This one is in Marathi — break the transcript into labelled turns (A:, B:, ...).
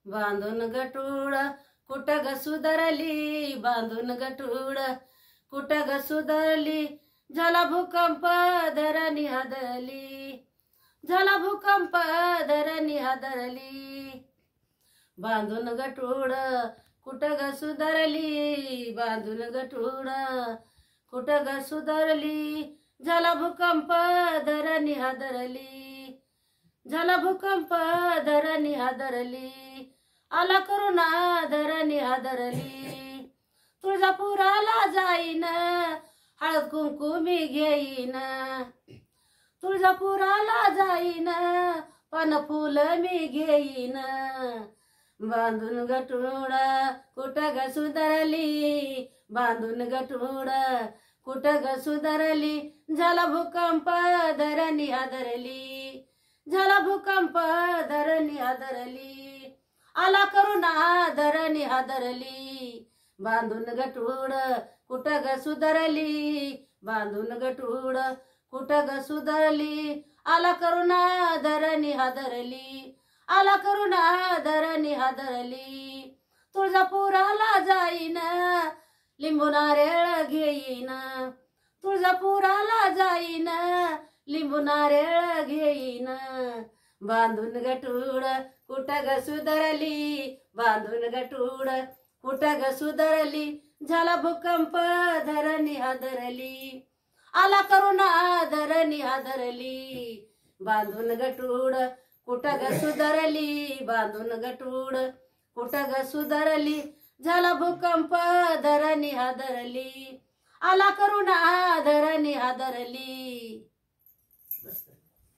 A: बांधून गटूळ कुठं ग सुधारली, बांधून गटूळ कुठं ग सुधारली. झाला भूकंप धरणी हादरली, झाला भूकंप धरणी हादरली. बांधून गटूळ कुठं ग सुधारली, बांधून गटूळ कुठं ग सुधारली. झाला भूकंप धरणी हादरली, झाला भूकंप धरणी हादरली. आला करुणा धरणी हादरली. तुळजापुराला जाईन हळद कुंकू मी घेईन, तुळजापुराला जाईन पान फुल मी घेईन. बांधून गटूळ कुठं ग सुधारली, बांधून गटूळ कुठं ग सुधारली. झाला भूकंप धरणी हादरली, झाला भूकंप धरणी हादरली. आला करुणा धरणी हादरली. बांधून गटूळ कुठं ग सुधारली, बांधून गटूळ कुठं ग सुधारली. आला करुणा धरणी हादरली, आला करुणा धरणी हादरली. तुळजापुराला जाईन लिंबू नारळ घेईन, तुळजापुराला जाईन लिंबू नारळ घेईन. बांधून गटूळ कुठं ग सुधारली, बांधून गटूळ कुठं ग सुधारली. झाला भूकंप धरणी हादरली, आला करुणा धरणी हादरली. बांधून गटूळ कुठं ग सुधारली, बांधून गटूळ कुठं ग सुधारली. झाला भूकंप धरणी हादरली, आला करुणा धरणी हादरली.